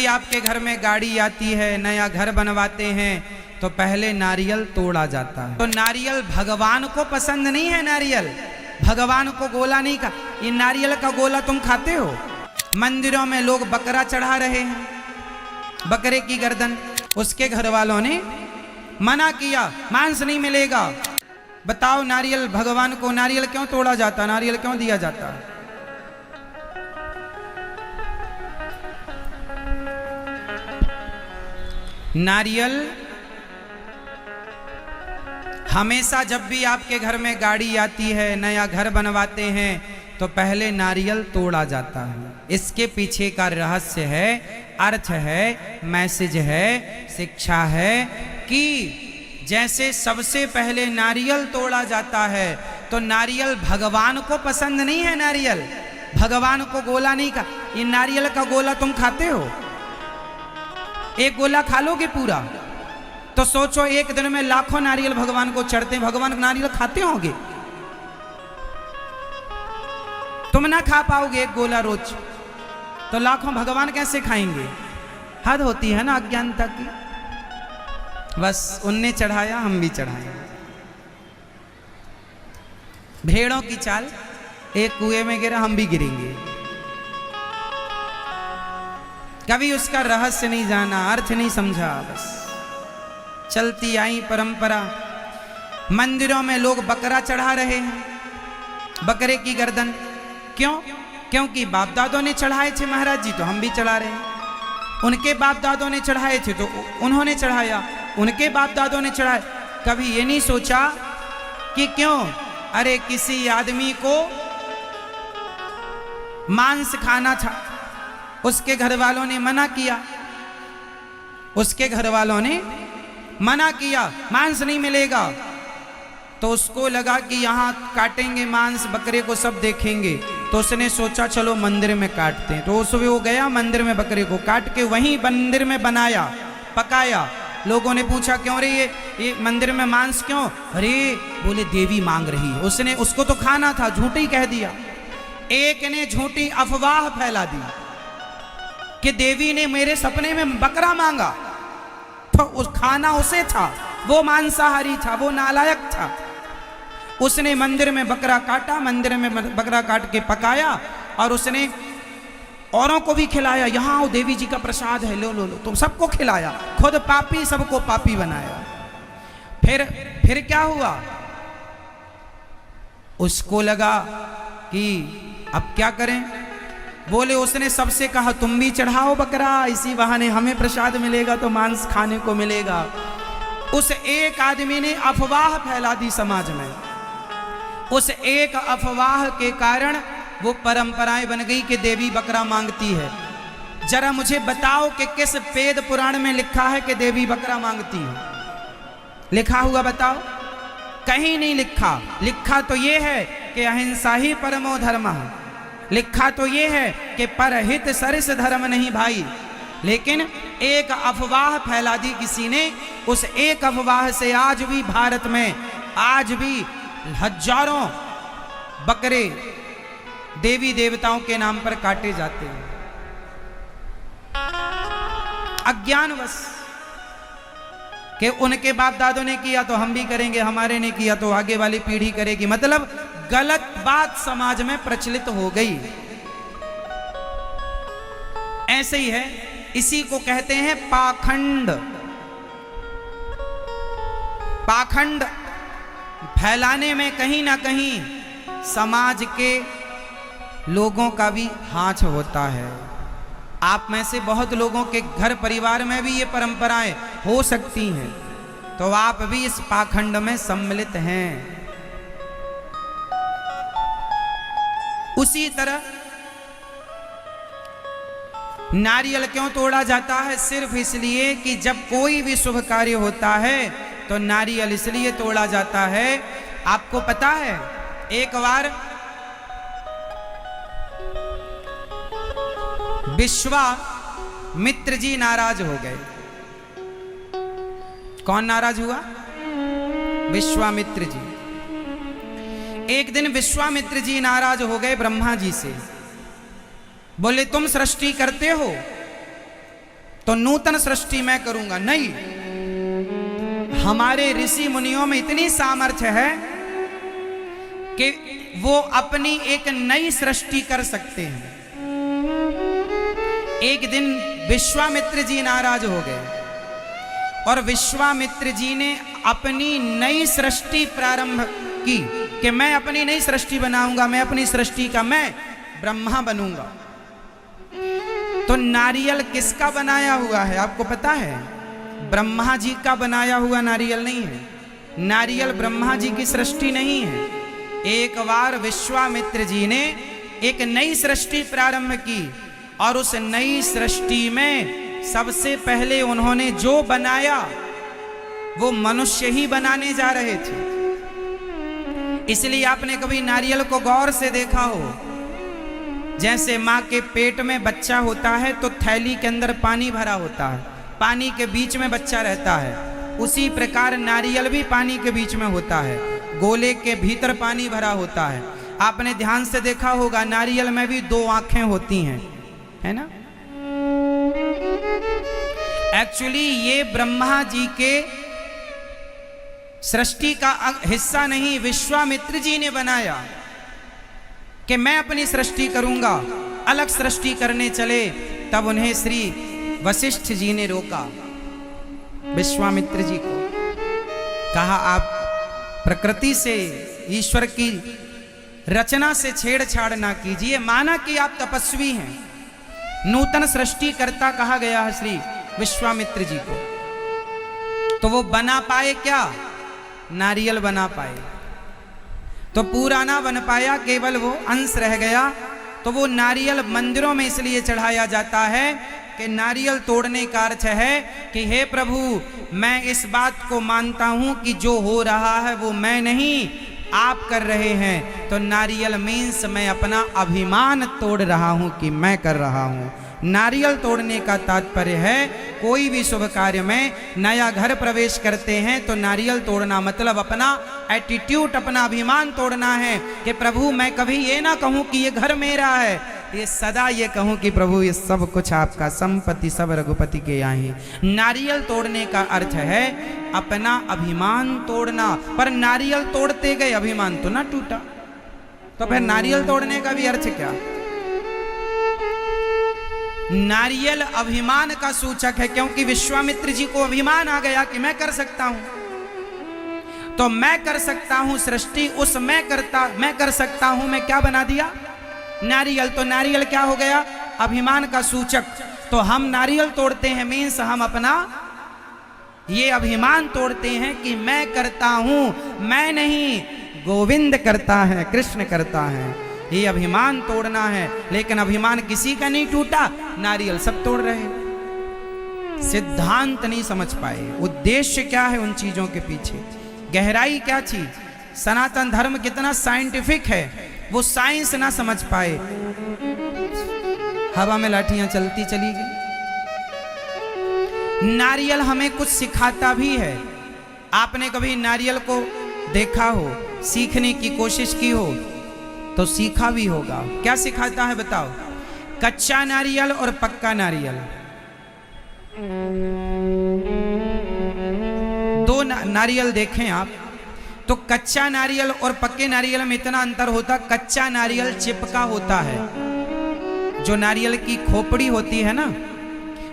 भी आपके घर में गाड़ी आती है, नया घर बनवाते हैं, तो पहले नारियल तोड़ा जाता है। तो नारियल भगवान को पसंद नहीं है। नारियल भगवान को गोला नहीं खा। ये नारियल का गोला तुम खाते हो? मंदिरों में लोग बकरा चढ़ा रहे हैं, बकरे की गर्दन। उसके घर वालों ने मना किया, मांस नहीं मिलेगा। बताओ नारियल, भगवान को नारियल क्यों तोड़ा जाता, नारियल क्यों दिया जाता? नारियल हमेशा जब भी आपके घर में गाड़ी आती है, नया घर बनवाते हैं, तो पहले नारियल तोड़ा जाता है। इसके पीछे का रहस्य है, अर्थ है, मैसेज है, शिक्षा है कि जैसे सबसे पहले नारियल तोड़ा जाता है, तो नारियल भगवान को पसंद नहीं है। नारियल भगवान को गोला नहीं खा। ये नारियल का गोला तुम खाते हो? एक गोला खा लोगे पूरा? तो सोचो एक दिन में लाखों नारियल भगवान को चढ़ते हैं, भगवान नारियल खाते होंगे? तुम ना खा पाओगे एक गोला रोज, तो लाखों भगवान कैसे खाएंगे? हद होती है ना अज्ञानता की। बस उनने चढ़ाया, हम भी चढ़ाए। भेड़ों की चाल, एक कुएं में गिरा, हम भी गिरेंगे। कभी उसका रहस्य नहीं जाना, अर्थ नहीं समझा, बस चलती आई परंपरा। मंदिरों में लोग बकरा चढ़ा रहे हैं, बकरे की गर्दन। क्यों? क्योंकि बाप दादों ने चढ़ाए थे महाराज जी, तो हम भी चढ़ा रहे हैं। उनके बाप दादों ने चढ़ाए थे तो उन्होंने चढ़ाया, उनके बाप दादों ने चढ़ाए। कभी ये नहीं सोचा कि क्यों? अरे किसी आदमी को मांस खाना था, उसके घर वालों ने मना किया, उसके घर वालों ने मना किया, मांस नहीं मिलेगा। तो उसको लगा कि यहाँ काटेंगे मांस, बकरे को सब देखेंगे, तो उसने सोचा चलो मंदिर में काटते हैं। तो उसमें वो गया मंदिर में, बकरे को काट के वहीं मंदिर में बनाया, पकाया। लोगों ने पूछा क्यों रे ये मंदिर में मांस क्यों? अरे बोले देवी मांग रही है। उसने, उसको तो खाना था, झूठी ही कह दिया। एक ने झूठी अफवाह फैला दी कि देवी ने मेरे सपने में बकरा मांगा, तो उस खाना उसे था, वो मांसाहारी था, वो नालायक था। उसने मंदिर में बकरा काटा, मंदिर में बकरा काट के पकाया, और उसने औरों को भी खिलाया। यहाँ आओ, देवी जी का प्रसाद है, लो लो लो, तो सबको खिलाया। खुद पापी, सबको पापी बनाया। फिर क्या हुआ? उसको लगा कि अब क्या करें। बोले, उसने सबसे कहा तुम भी चढ़ाओ बकरा, इसी बहाने हमें प्रसाद मिलेगा, तो मांस खाने को मिलेगा। उस एक आदमी ने अफवाह फैला दी समाज में। उस एक अफवाह के कारण वो परंपराएं बन गई कि देवी बकरा मांगती है। जरा मुझे बताओ कि किस वेद पुराण में लिखा है कि देवी बकरा मांगती है? लिखा हुआ बताओ? कहीं नहीं लिखा। लिखा तो ये है कि अहिंसा ही परमो धर्मः, लिखा तो ये है कि परहित सरिस धर्म नहीं भाई। लेकिन एक अफवाह फैला दी किसी ने। उस एक अफवाह से आज भी भारत में, आज भी हजारों बकरे देवी देवताओं के नाम पर काटे जाते हैं, अज्ञानवश। कि उनके बाप दादों ने किया तो हम भी करेंगे, हमारे ने किया तो आगे वाली पीढ़ी करेगी। मतलब गलत बात समाज में प्रचलित हो गई। ऐसे ही है, इसी को कहते हैं पाखंड। पाखंड फैलाने में कहीं ना कहीं समाज के लोगों का भी हाथ होता है। आप में से बहुत लोगों के घर परिवार में भी ये परंपराएं हो सकती हैं, तो आप भी इस पाखंड में सम्मिलित हैं। उसी तरह नारियल क्यों तोड़ा जाता है? सिर्फ इसलिए कि जब कोई भी शुभ कार्य होता है तो नारियल इसलिए तोड़ा जाता है। आपको पता है, एक बार विश्वामित्र जी नाराज हो गए। कौन नाराज हुआ? विश्वामित्र जी। एक दिन विश्वामित्र जी नाराज हो गए ब्रह्मा जी से। बोले तुम सृष्टि करते हो, तो नूतन सृष्टि मैं करूंगा। नहीं, हमारे ऋषि मुनियों में इतनी सामर्थ्य है कि वो अपनी एक नई सृष्टि कर सकते हैं। एक दिन विश्वामित्र जी नाराज हो गए और विश्वामित्र जी ने अपनी नई सृष्टि प्रारंभ की कि मैं अपनी नई सृष्टि बनाऊंगा, मैं अपनी सृष्टि का मैं ब्रह्मा बनूंगा। तो नारियल किसका बनाया हुआ है आपको पता है? ब्रह्मा जी का बनाया हुआ नारियल नहीं है। नारियल ब्रह्मा जी की सृष्टि नहीं है। एक बार विश्वामित्र जी ने एक नई सृष्टि प्रारंभ की और उस नई सृष्टि में सबसे पहले उन्होंने जो बनाया वो मनुष्य ही बनाने जा रहे थे। इसलिए आपने कभी नारियल को गौर से देखा हो, जैसे माँ के पेट में बच्चा होता है तो थैली के अंदर पानी भरा होता है, पानी के बीच में बच्चा रहता है, उसी प्रकार नारियल भी पानी के बीच में होता है, गोले के भीतर पानी भरा होता है। आपने ध्यान से देखा होगा नारियल में भी दो आंखें होती हैं, है ना? एक्चुअली ये ब्रह्मा जी के सृष्टि का हिस्सा नहीं, विश्वामित्र जी ने बनाया कि मैं अपनी सृष्टि करूंगा। अलग सृष्टि करने चले तब उन्हें श्री वशिष्ठ जी ने रोका। विश्वामित्र जी को कहा आप प्रकृति से, ईश्वर की रचना से छेड़छाड़ ना कीजिए। माना कि आप तपस्वी हैं, नूतन सृष्टि करता कहा गया है श्री विश्वामित्र जी को, तो वो बना पाए क्या? नारियल बना पाए। तो पूरा ना बन पाया, केवल वो अंश रह गया। तो वो नारियल मंदिरों में इसलिए चढ़ाया जाता है कि नारियल तोड़ने का अर्थ है कि हे प्रभु, मैं इस बात को मानता हूं कि जो हो रहा है वो मैं नहीं, आप कर रहे हैं। तो नारियल मीन्स मैं अपना अभिमान तोड़ रहा हूं कि मैं कर रहा हूं। नारियल तोड़ने का तात्पर्य है कोई भी शुभ कार्य में, नया घर प्रवेश करते हैं तो नारियल तोड़ना मतलब अपना एटीट्यूड, अपना अभिमान तोड़ना है कि प्रभु मैं कभी ये ना कहूं कि ये घर मेरा है, ये सदा ये कहूं कि प्रभु ये सब कुछ आपका, संपत्ति सब रघुपति के यहाँ। नारियल तोड़ने का अर्थ है अपना अभिमान तोड़ना। पर नारियल तोड़ते गए, अभिमान तो ना टूटा, तो फिर नारियल तोड़ने का भी अर्थ क्या? नारियल अभिमान का सूचक है, क्योंकि विश्वामित्र जी को अभिमान आ गया कि मैं कर सकता हूं, तो मैं कर सकता हूं सृष्टि, उस मैं कर सकता हूं मैं क्या बना दिया? नारियल। तो नारियल क्या हो गया? अभिमान का सूचक। तो हम नारियल तोड़ते हैं मीन्स हम अपना ये अभिमान तोड़ते हैं कि मैं करता हूं, मैं नहीं, गोविंद करता है, कृष्ण करता है। ये अभिमान तोड़ना है। लेकिन अभिमान किसी का नहीं टूटा, नारियल सब तोड़ रहे। सिद्धांत नहीं समझ पाए, उद्देश्य क्या है उन चीजों के पीछे, गहराई क्या चीज, सनातन धर्म कितना साइंटिफिक है, वो साइंस ना समझ पाए। हवा में लाठियां चलती चली गई। नारियल हमें कुछ सिखाता भी है। आपने कभी नारियल को देखा हो, सीखने की कोशिश की हो तो सीखा भी होगा। क्या सिखाता है बताओ? कच्चा नारियल और पक्का नारियल, दो नारियल देखें आप तो कच्चा नारियल और पक्के नारियल में इतना अंतर होता, कच्चा नारियल चिपका होता है। जो नारियल की खोपड़ी होती है ना,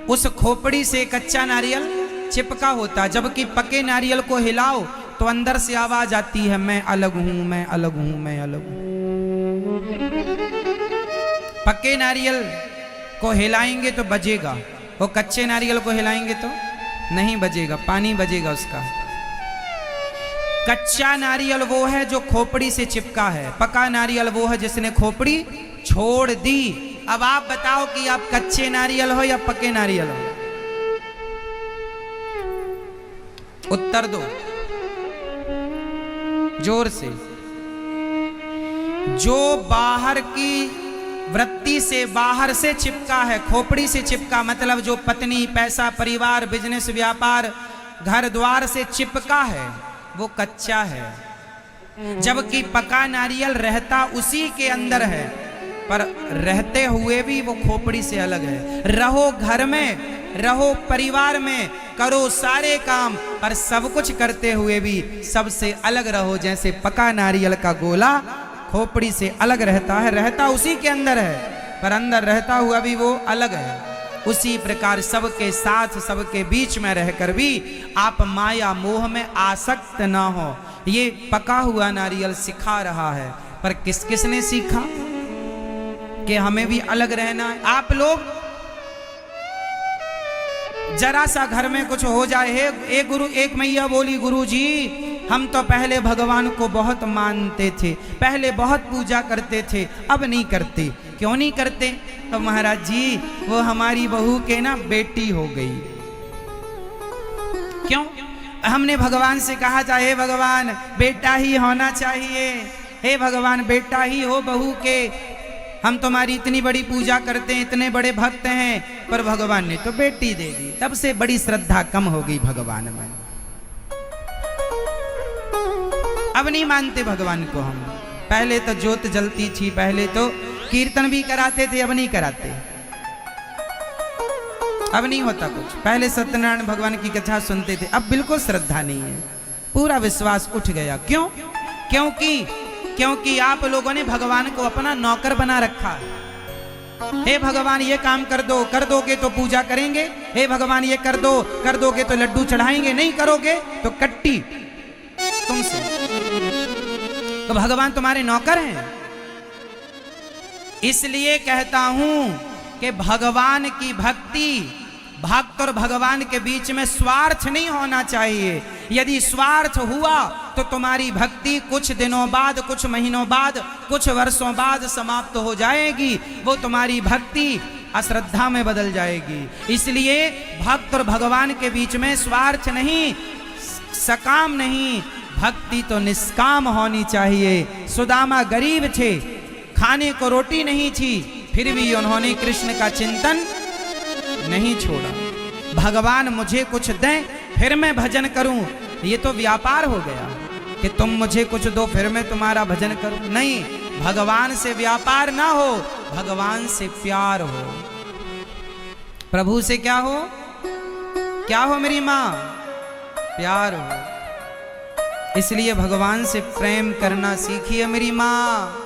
उस खोपड़ी से कच्चा नारियल चिपका होता, जबकि पके नारियल को हिलाओ तो अंदर से आवाज आती है मैं अलग हूं, मैं अलग हूं, मैं अलग हूं। पके नारियल को हिलाएंगे तो बजेगा, वो कच्चे नारियल को हिलाएंगे तो नहीं बजेगा, पानी बजेगा उसका। कच्चा नारियल वो है जो खोपड़ी से चिपका है, पका नारियल वो है जिसने खोपड़ी छोड़ दी। अब आप बताओ कि आप कच्चे नारियल हो या पके नारियल हो? उत्तर दो जोर से। जो बाहर की वृत्ति से, बाहर से चिपका है, खोपड़ी से चिपका, मतलब जो पत्नी, पैसा, परिवार, बिजनेस, व्यापार, घर द्वार से चिपका है, वो कच्चा है। जबकि पका नारियल रहता उसी के अंदर है, पर रहते हुए भी वो खोपड़ी से अलग है। रहो घर में रहो परिवार में, करो सारे काम, पर सब कुछ करते हुए भी सबसे अलग रहो। जैसे पका नारियल का गोला खोपड़ी से अलग रहता है, रहता उसी के अंदर है, पर अंदर रहता हुआ भी वो अलग है। उसी प्रकार सबके साथ, सबके बीच में रहकर भी आप माया मोह में आसक्त ना हो। ये पका हुआ नारियल सिखा रहा है, पर किस किस ने सीखा कि हमें भी अलग रहना है। आप लोग जरा सा घर में कुछ हो जाए है, एक मैया बोली, गुरु जी हम तो पहले भगवान को बहुत मानते थे, पहले बहुत पूजा करते थे, अब नहीं करते। क्यों नहीं करते? तो महाराज जी वो हमारी बहू के ना बेटी हो गई। क्यों? हमने भगवान से कहा था, हे भगवान बेटा ही होना चाहिए, हे भगवान बेटा ही हो बहू के, हम तुम्हारी इतनी बड़ी पूजा करते हैं, इतने बड़े भक्त हैं, पर भगवान ने तो बेटी दे दी। तब से बड़ी श्रद्धा कम हो गई भगवान में। अब नहीं मानते भगवान को हम। पहले तो ज्योत जलती थी, पहले तो कीर्तन भी कराते थे, अब नहीं कराते, अब नहीं होता कुछ। पहले सत्यनारायण भगवान की कथा सुनते थे, अब बिल्कुल श्रद्धा नहीं है, पूरा विश्वास उठ गया। क्यों? क्योंकि आप लोगों ने भगवान को अपना नौकर बना रखा है। हे भगवान ये काम कर दो, कर दोगे तो पूजा करेंगे, हे भगवान ये कर दो, कर दोगे तो लड्डू चढ़ाएंगे, नहीं करोगे तो कट्टी तुमसे। तो भगवान तुम्हारे नौकर हैं। इसलिए कहता हूं कि भगवान की भक्ति, भक्त और भगवान के बीच में स्वार्थ नहीं होना चाहिए। यदि स्वार्थ हुआ तो तुम्हारी भक्ति कुछ दिनों बाद, कुछ महीनों बाद, कुछ वर्षों बाद समाप्त हो जाएगी। वो तुम्हारी भक्ति अश्रद्धा में बदल जाएगी। इसलिए भक्त और भगवान के बीच में स्वार्थ नहीं, सकाम नहीं, भक्ति तो निष्काम होनी चाहिए। सुदामा गरीब थे, खाने को रोटी नहीं थी, फिर भी उन्होंने कृष्ण का चिंतन नहीं छोड़ा। भगवान मुझे कुछ दें फिर मैं भजन करूं, ये तो व्यापार हो गया कि तुम मुझे कुछ दो फिर मैं तुम्हारा भजन करूं। नहीं, भगवान से व्यापार ना हो, भगवान से प्यार हो। प्रभु से क्या हो? क्या हो मेरी माँ? प्यार हो। इसलिए भगवान से प्रेम करना सीखिए मेरी माँ।